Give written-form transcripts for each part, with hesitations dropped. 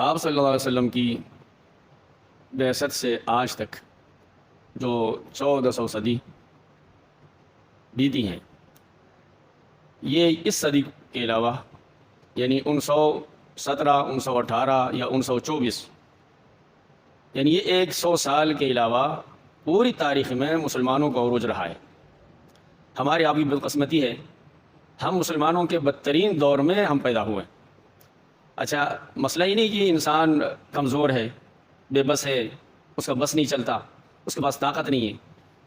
آپ صلی اللہ علیہ وسلم کی بعثت سے آج تک جو 1400 صدی بیتی ہیں، یہ اس صدی کے علاوہ یعنی 1917 1918 یا 1924 یعنی یہ 100 سال کے علاوہ پوری تاریخ میں مسلمانوں کا عروج رہا ہے۔ ہماری آپ کی بدقسمتی ہے، ہم مسلمانوں کے بدترین دور میں ہم پیدا ہوئے۔ اچھا، مسئلہ ہی نہیں کہ انسان کمزور ہے، بے بس ہے، اس کا بس نہیں چلتا، اس کے پاس طاقت نہیں ہے۔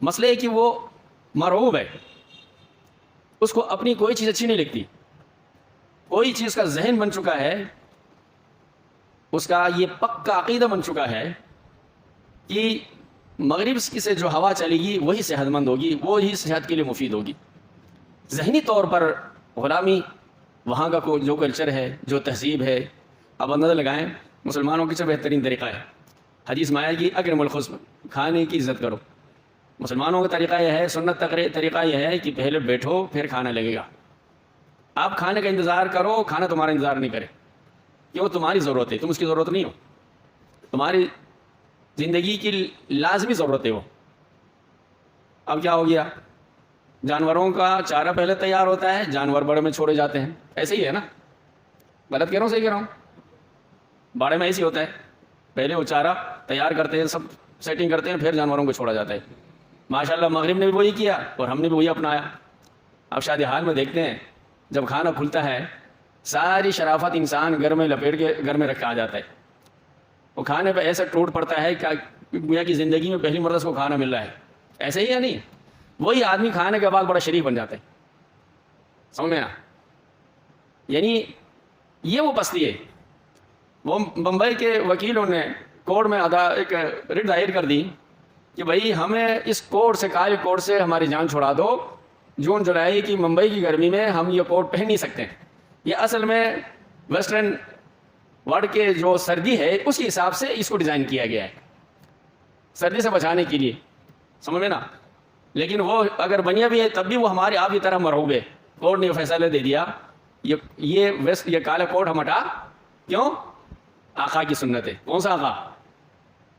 مسئلہ ہے کہ وہ مرعوب ہے، اس کو اپنی کوئی چیز اچھی نہیں لگتی، کوئی چیز کا ذہن بن چکا ہے، اس کا یہ پکا عقیدہ بن چکا ہے کہ مغرب سے جو ہوا چلے گی وہی صحت مند ہوگی، وہی صحت کے لیے مفید ہوگی۔ ذہنی طور پر غلامی، وہاں کا جو کلچر ہے، جو تہذیب ہے، اب اندازہ لگائیں مسلمانوں کی جو بہترین طریقہ ہے، حدیث میں آیا کہ اکرم الخصم، کھانے کی عزت کرو۔ مسلمانوں کا طریقہ یہ ہے، سنت طریقہ یہ ہے کہ پہلے بیٹھو پھر کھانا لگے گا۔ آپ کھانے کا انتظار کرو، کھانا تمہارا انتظار نہیں کرے، کیوں؟ تمہاری ضرورت ہے، تم اس کی ضرورت نہیں ہو، تمہاری زندگی کی لازمی ضرورت ہے وہ۔ اب کیا ہو گیا؟ جانوروں کا چارہ پہلے تیار ہوتا ہے، جانور باڑے میں چھوڑے جاتے ہیں، ایسے ہی ہے نا؟ غلط کہہ رہا ہوں صحیح کہہ رہا ہوں؟ باڑے میں ایسے ہی ہوتا ہے، پہلے وہ چارہ تیار کرتے ہیں، سب سیٹنگ کرتے ہیں، پھر جانوروں کو چھوڑا جاتا ہے۔ ماشاءاللہ مغرب نے بھی وہی کیا اور ہم نے بھی وہی اپنایا۔ اب شادی حال میں دیکھتے ہیں جب کھانا کھلتا ہے، ساری شرافت انسان گھر میں لپیٹ کے گھر میں رکھا جاتا ہے، وہ کھانے پہ ایسا ٹوٹ پڑتا ہے کہ گویا کی زندگی میں پہلی مرتبہ کو کھانا مل رہا ہے۔ ایسے ہی یا نہیں؟ وہی آدمی کھانے کے بعد بڑا شریف بن جاتا ہے، سمجھ میں نا؟ یعنی یہ وہ پستی ہے۔ وہ بمبئی کے وکیلوں نے کورٹ میں ایک رٹ دائر کر دی کہ بھائی ہمیں اس کوٹ سے، کالے کوٹ سے ہماری جان چھڑا دو، جون جولائی کی ممبئی کی گرمی میں ہم یہ کوٹ پہن نہیں سکتے۔ یہ اصل میں ویسٹرن ورلڈ کے جو سردی ہے اس کے حساب سے اس کو ڈیزائن کیا گیا ہے، سردی سے بچانے کے لیے، سمجھ میں نا؟ لیکن وہ اگر بنیا بھی ہے تب بھی وہ ہمارے آپ کی طرح مرعوب ہے۔ کورٹ نے فیصلہ دے دیا یہ کالا کوٹ ہم ہٹا، کیوں؟ آقا کی سنت ہے۔ کون سا آقا؟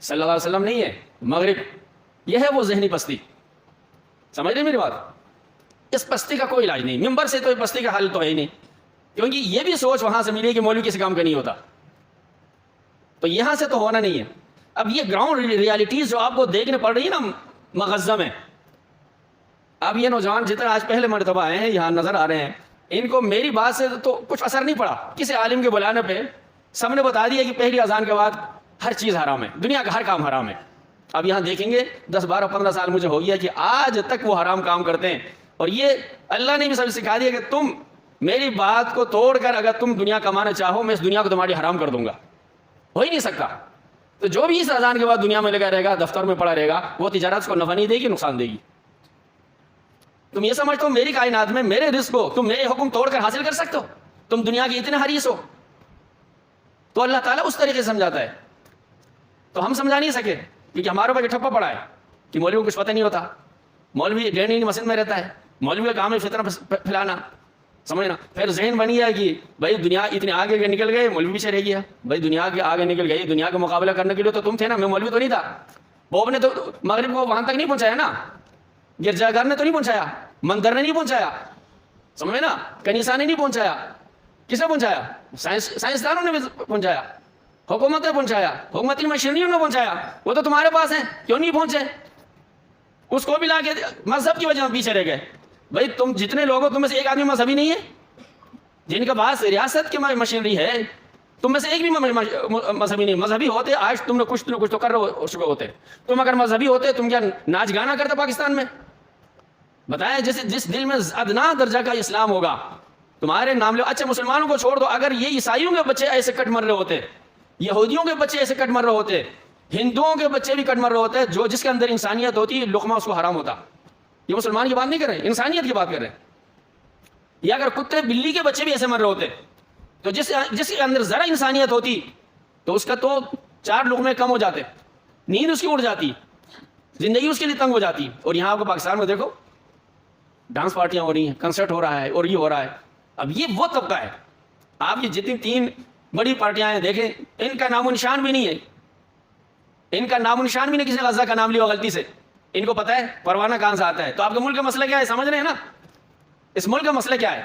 صلی اللہ علیہ وسلم نہیں ہے، مغرب۔ یہ ہے وہ ذہنی پستی، سمجھ رہے میری بات؟ اس پستی کا کوئی علاج نہیں، ممبر سے تو پستی کا حل تو ہے ہی نہیں، کیونکہ یہ بھی سوچ وہاں سے ملی کہ مولوی کسی کام کا نہیں ہوتا، تو یہاں سے تو ہونا نہیں ہے۔ اب یہ گراؤنڈ ریالٹیز جو آپ کو دیکھنے پڑ رہی ہے نا مغزہ میں، اب یہ نوجوان جتنے آج پہلے مرتبہ آئے ہیں یہاں نظر آ رہے ہیں، ان کو میری بات سے تو کچھ اثر نہیں پڑا، کسی عالم کے بلانے پہ سب نے بتا دیا کہ پہلی اذان کے بعد ہر چیز حرام ہے، دنیا کا ہر کام حرام ہے۔ اب یہاں دیکھیں گے 10 12 15 سال مجھے ہو گیا کہ آج تک وہ حرام کام کرتے ہیں، اور یہ اللہ نے بھی سب سکھا دیا کہ تم میری بات کو توڑ کر اگر تم دنیا کمانا چاہو، میں اس دنیا کو تمہاری حرام کر دوں گا، ہو ہی نہیں سکتا۔ تو جو بھی اس اذان کے بعد دنیا میں لگا رہے گا، دفتر میں پڑا رہے گا، وہ تجارت کو نفع نہیں دے گی، نقصان دے گی۔ تم یہ سمجھتے ہو میری کائنات میں میرے رزق کو تم میرے حکم توڑ کر حاصل کر سکتے ہو؟ تم دنیا کے اتنے حریص ہو؟ تو اللہ تعالیٰ اس طریقے سے سمجھاتا ہے، تو ہم سمجھا نہیں سکے کیونکہ ہمارے اوپر ٹھپا پڑا ہے کہ مولوی کو کچھ پتہ نہیں ہوتا، مولوی ڈینی مسجد میں رہتا ہے، مولوی کا کام ہے فتنہ پھیلانا، سمجھنا۔ پھر ذہن بن گیا کہ بھائی دنیا اتنے آگے نکل گئے، مولوی پیچھے رہ گیا۔ بھائی دنیا کے آگے نکل گئی، دنیا کا مقابلہ کرنے کے لیے تو تم تھے نا، میں مولوی تو نہیں تھا۔ بوب نے تو مغرب کو وہاں تک نہیں پہنچایا نا، گرجا گھر نے تو نہیں پہنچایا، مندر نے نہیں پہنچایا، سمجھے نا، کنیسا نے نہیں پہنچایا، کس نے پہنچایا؟ سائنسدانوں نے بھی پہنچایا، حکومت نے پہنچایا، حکومتی مشینریوں نے پہنچایا۔ وہ تو تمہارے پاس ہیں، کیوں نہیں پہنچے؟ اس کو بھی لا کے مذہب کی وجہ سے پیچھے رہ گئے۔ بھائی تم جتنے لوگ ہو، تم میں سے ایک آدمی مذہبی نہیں ہے؟ جن کے پاس ریاست کی مشینری ہے، تم میں سے ایک بھی مذہبی نہیں۔ مذہبی ہوتے آج تم نے کچھ تو کر رہے چکے ہوتے۔ تم اگر مذہبی ہوتے تم کیا ناچ گانا کرتے پاکستان میں؟ بتائیں، جس دل میں ادنا درجہ کا اسلام ہوگا تمہارے نام لے۔ اچھا مسلمانوں کو چھوڑ دو، اگر یہ عیسائیوں کے بچے ایسے کٹ مر رہے ہوتے، یہودیوں کے بچے ایسے کٹ مر رہے ہوتے، ہندوؤں کے بچے بھی کٹ مر رہے ہوتے، جس کے اندر انسانیت ہوتی، لقمہ اس کو حرام ہوتا۔ یہ مسلمان کی بات نہیں کر رہے، انسانیت کی بات کر رہے ہیں۔ یا اگر کتے بلی کے بچے بھی ایسے مر رہے ہوتے، تو جس کے اندر ذرا انسانیت ہوتی تو اس کا تو 4 لقمے کم ہو جاتے، نیند اس کی اڑ جاتی، زندگی اس کے لیے تنگ ہو جاتی۔ اور یہاں آپ کو پاکستان میں دیکھو، ڈانس پارٹیاں ہو رہی ہیں، کنسرٹ ہو رہا ہے، اور یہ ہو رہا ہے۔ اب یہ وہ طبقہ ہے، آپ یہ جتنی 3 بڑی پارٹیاں ہیں، دیکھیں ان کا نام و نشان بھی نہیں ہے، ان کا نام و نشان بھی نہیں، کسی نے غزہ کا نام لیا غلطی سے، ان کو پتہ ہے پروانہ کہاں سے آتا ہے۔ تو آپ کے ملک کا مسئلہ کیا ہے، سمجھ رہے ہیں نا، اس ملک کا مسئلہ کیا ہے؟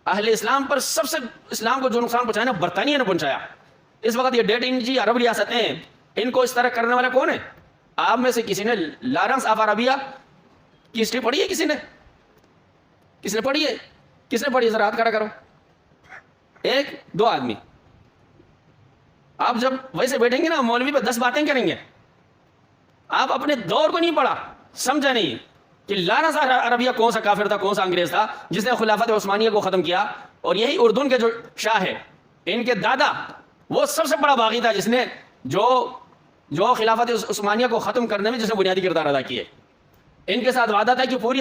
اہل اسلام پر سب سے اسلام کو جو نقصان پہنچایا نا برطانیہ نے پہنچایا۔ اس وقت یہ 1.5 انچ عرب ریاستیں ہیں، ان کو اس طرح کرنے والا کون ہے؟ آپ میں سے کسی نے لارنس آف عربیہ کی ہسٹری پڑھی ہے؟ کسی نے پڑھی ہے؟ کس نے پڑھی ہے؟ ذرا ہاتھ کھڑا کرو، 1-2 آدمی۔ آپ جب ویسے بیٹھیں گے نا مولوی پہ 10 باتیں کریں گے، آپ اپنے دور کو نہیں پڑھا، سمجھا نہیں کہ لارنس عربیہ کون سا کافر تھا، کون سا انگریز تھا جس نے خلافت عثمانیہ کو ختم کیا، اور یہی اردن کے جو شاہ ہے ان کے دادا وہ سب سے بڑا باغی تھا جس نے جو خلافت عثمانیہ کو ختم کرنے میں جس نے بنیادی کردار ادا کیے۔ ان کے ساتھ وعدہ تھا کہ پوری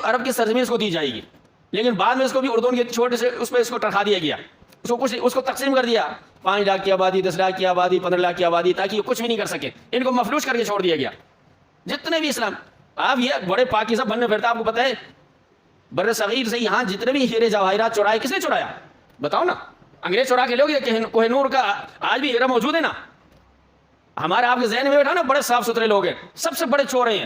عرب کی سرزمین اس کو دی جائے گی، لیکن بعد میں اس کو بھی اردن کے چھوٹے سے اس پہ اس کو ٹرکھا دیا گیا، اس کو تقسیم کر دیا، 5 لاکھ کی آبادی، 10 لاکھ کی آبادی، 15 لاکھ کی آبادی، تاکہ یہ کچھ بھی نہیں کر سکے، ان کو مفلوج کر کے چھوڑ دیا گیا۔ جتنے بھی اسلام آپ یہ بڑے پاکیزہ بننے پھرتا، آپ کو پتہ ہے بر صغیر سے یہاں جتنے بھی ہیرے جواہرات چرائے کس نے چرایا؟ بتاؤ نا، انگریز چرا کے لوگ؟ یہ کوہ نور کا آج بھی ہیرا موجود ہے نا، ہمارے آپ کے ذہن میں بیٹھا نا، بڑے صاف ستھرے لوگ ہیں، سب سے بڑے چور ہیں۔